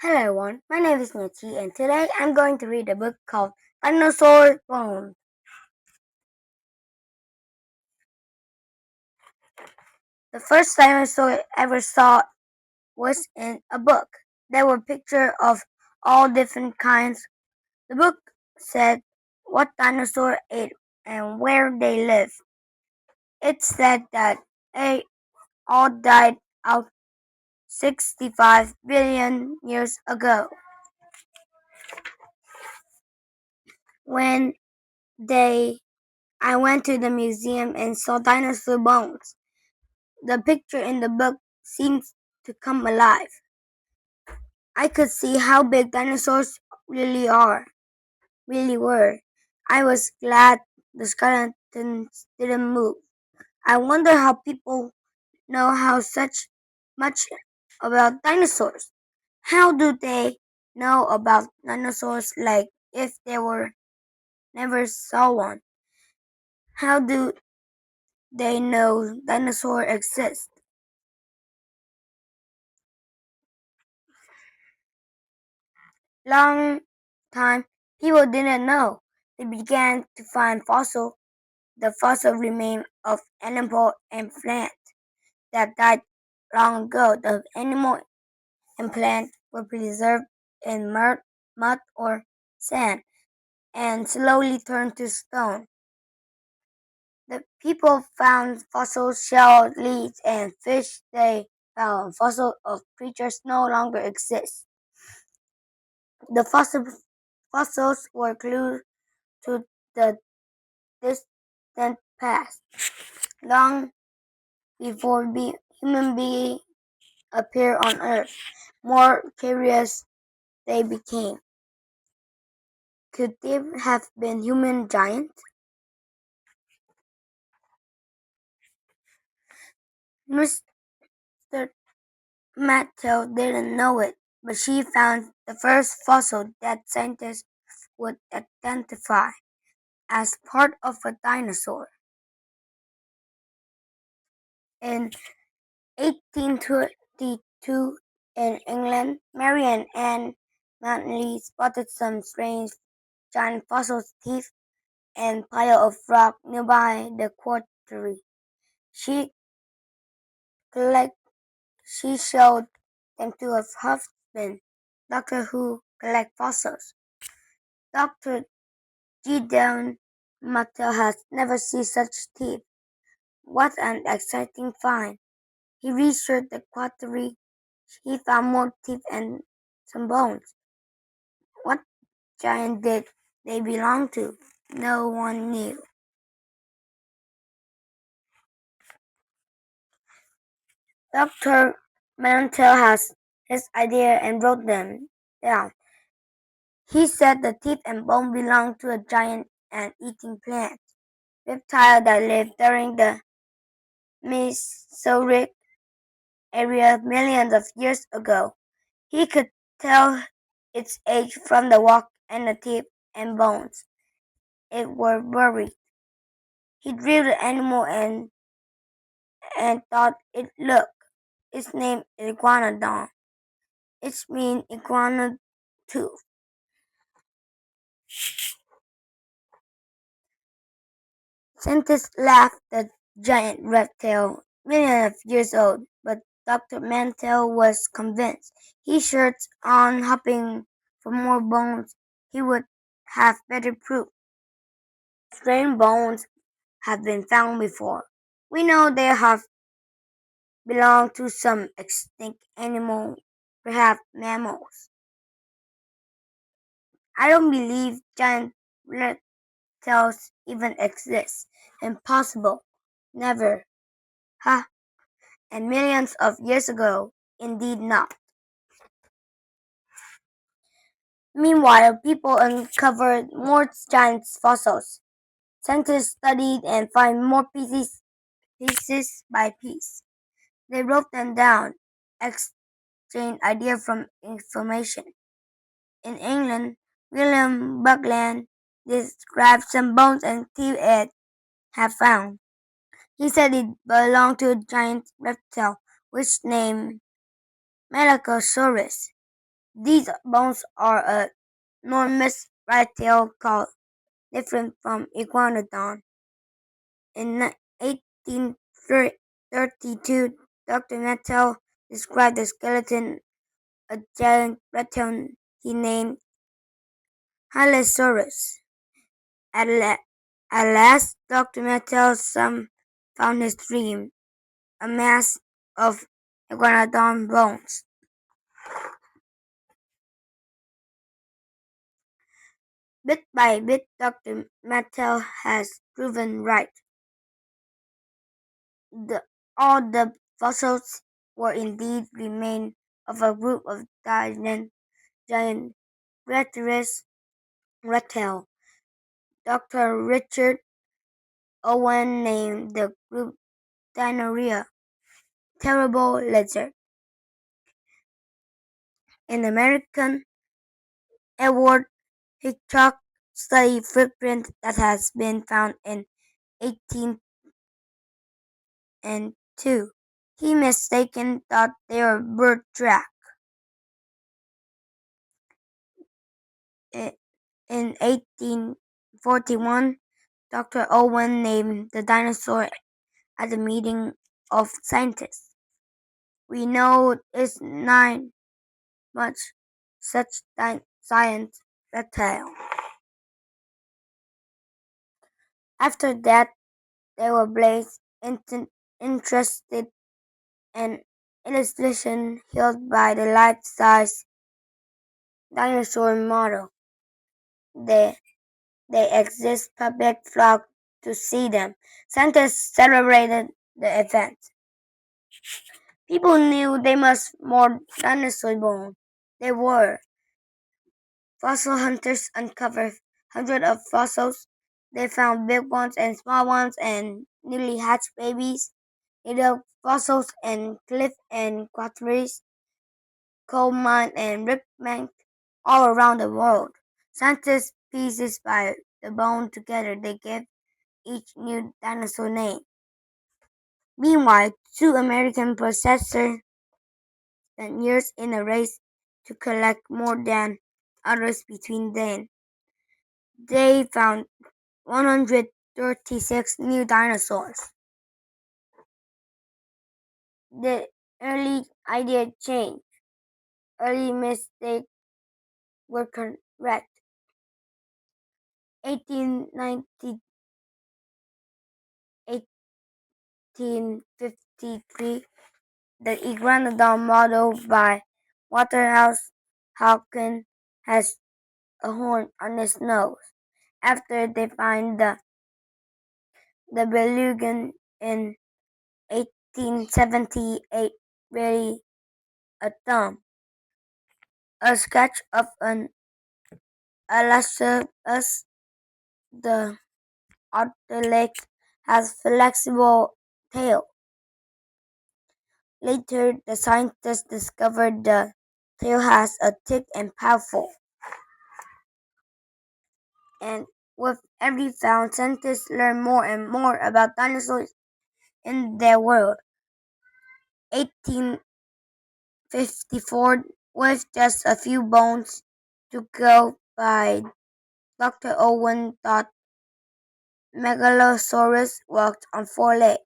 Hello everyone, my name is Nhat Tri and today I'm going to read a book called Dinosaur Bones. The first dinosaur I ever saw was in a book. There were pictures of all different kinds. The book said what dinosaur ate and where they lived. It said that they all died out 65 billion years ago. When they I went to the museum and saw dinosaur bones. The picture in the book seemed to come alive. I could see how big dinosaurs really were. I was glad the skeletons didn't move. I wonder how people know how such much about dinosaurs. How do they know about dinosaurs like if they were never saw one? How do they know dinosaurs exist? Long time people didn't know. They began to find the fossil remains of animal and plant that died long ago. The animal and plant were preserved in mud or sand and slowly turned to stone. The people found fossil shells, leaves, and fish. They found fossils of creatures no longer exist. The fossils were clues to the distant past, long before human beings appeared on Earth. More curious they became. Could they have been human giants? Mr. Mattel didn't know it, but she found the first fossil that scientists would identify as part of a dinosaur. In 1822 in England, Mary and Anne Manley spotted some strange giant fossil teeth and pile of rock nearby the quarry. She collect, she showed them to her husband, Doctor who collect fossils. Dr. Gideon Mattel has never seen such teeth. What an exciting find! He researched the quarry. He found more teeth and some bones. What giant did they belong to? No one knew. Dr. Mantel has his idea and wrote them down. He said the teeth and bone belonged to a giant and eating plant, reptile that lived during the Mesozoic area millions of years ago. He could tell its age from the walk and the teeth and bones. It were buried. He drew the animal and thought it looked. Its name is Iguanodon. It means iguana tooth. Scientists laughed at giant reptile, millions of years old, but Dr. Mantell was convinced. He searched on hoping for more bones. He would have better proof. Strange bones have been found before. We know they have belonged to some extinct animal, perhaps mammals. I don't believe giant reptiles even exist. Impossible. Never. Ha! And millions of years ago, indeed not. Meanwhile, people uncovered more giant fossils. Scientists studied and found more pieces by piece. They wrote them down, exchanged ideas from information. In England, William Buckland described some bones and teeth it had found. He said it belonged to a giant reptile, which named Melacosaurus. These bones are a enormous red tail called different from iguanodon. In 1832, Dr. Mattel described the skeleton of a giant reptile he named Hylosaurus. At, at last, Dr. Mattel's son found his dream, a mass of iguanodon bones. Bit by bit, Dr. Mattel has proven right. All the fossils were indeed remains of a group of giant reptiles. Dr. Richard Owen named the group Dinosaur, terrible lizard. In American, Edward Hitchcock studied footprints that has been found in 1802. He mistaken thought they were bird tracks. In 1841, Dr. Owen named the dinosaur at a meeting of scientists. We know it's not much such science reptile. After that, they were blazed interested in illustration held by the life-size dinosaur model. They exist public flock to see them. Scientists celebrated the event. People knew they must more dinosaur bones. They were. Fossil hunters uncovered hundreds of fossils. They found big ones and small ones and newly hatched babies. They dug fossils in cliff and quarries, coal mine and riverbank all around the world. Scientists pieces by the bone together. They gave each new dinosaur name. Meanwhile, two American professors spent years in a race to collect more than others between them. They found 136 new dinosaurs. The early idea changed. Early mistakes were correct. 1890, 1853, the iguanodon model by Waterhouse Hawkins has a horn on its nose. After they find the beluga in 1878, really a thumb, a sketch of an Allosaurus. The otolith has flexible tail. Later, the scientists discovered the tail has a thick and powerful. And with every found, scientists learn more and more about dinosaurs in their world. 1854, with just a few bones to go by, Dr. Owen thought Megalosaurus walked on four legs.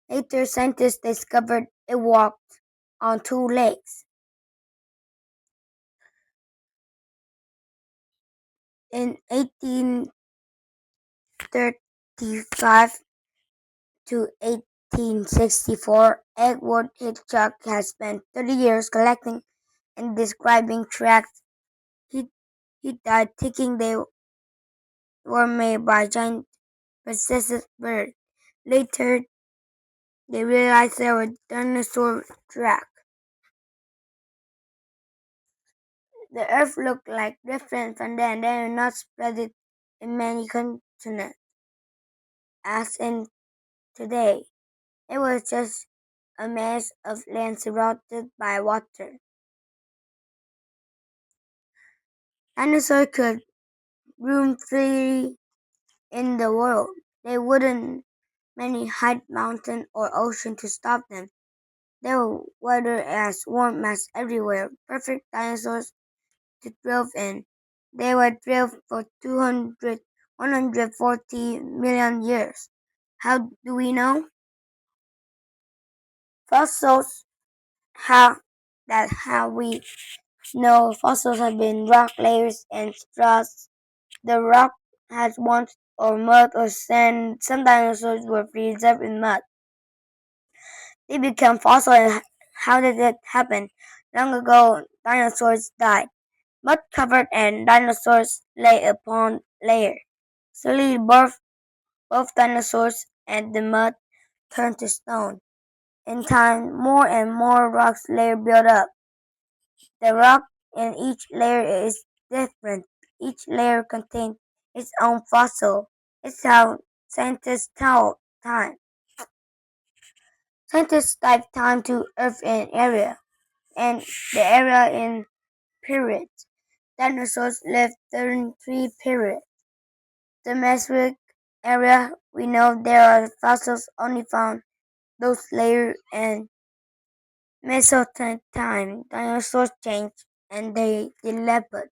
Later, scientists discovered it walked on two legs. In 1835 to 1864, Edward Hitchcock has spent 30 years collecting and describing tracks. He died thinking they were made by giant possessed birds. Later, they realized they were dinosaur tracks. The Earth looked like different from then. They were not spread in many continents, as in today. It was just a mass of land surrounded by water. Dinosaurs could roam freely in the world. They wouldn't many hide mountain or ocean to stop them. Their weather as warm as everywhere, perfect dinosaurs to thrive in. They were thrived for 140 million years. How do we know? Fossils. How we know fossils have been rock layers and straws. The rock has once or mud or sand. Some dinosaurs were preserved in mud. They became fossil and how did it happen? Long ago dinosaurs died. Mud covered and dinosaurs lay upon layer. Slowly both dinosaurs and the mud turned to stone. In time more and more rocks layer built up. The rock in each layer is different. Each layer contains its own fossil. It's how scientists tell time. Scientists type time to Earth in area, and the area in periods. Dinosaurs lived during three periods. The Mesozoic area, we know there are fossils only found those layers and Mesozoic time. Dinosaurs changed and they developed.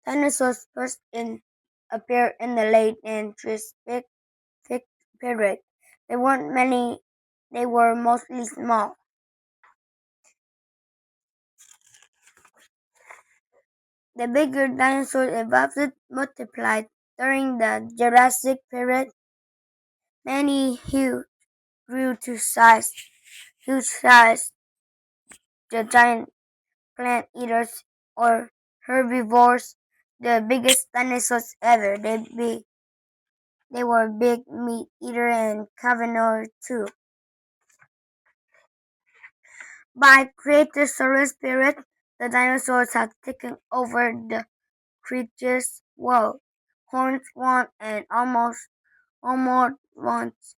Dinosaurs appeared in the late and Triassic period. There weren't many, they were mostly small. The bigger dinosaurs evolved multiplied during the Jurassic period. Many grew to huge size, the giant plant eaters or herbivores, the biggest dinosaurs ever. They were big meat eater and carnivore too. By Cretaceous period, the dinosaurs had taken over the Cretaceous world. Horns one and almost once.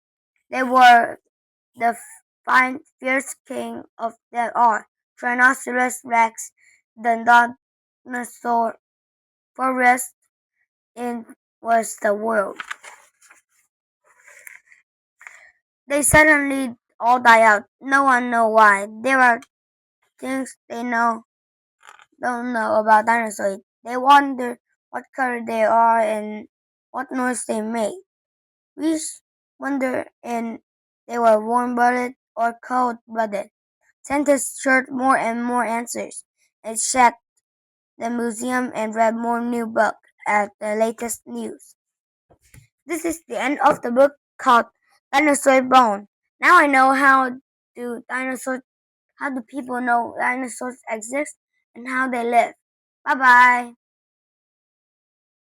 They were the fierce king of them all. Tyrannosaurus rex, the dinosaur forest in was the world. They suddenly all die out. No one know why. There are things don't know about dinosaurs. They wonder what color they are and what noise they make. We wonder if they were warm-blooded or cold-blooded. Scientists searched more and more answers, and checked the museum and read more new books at the latest news. This is the end of the book called Dinosaur Bones. Now I know how do people know dinosaurs exist and how they live. Bye bye.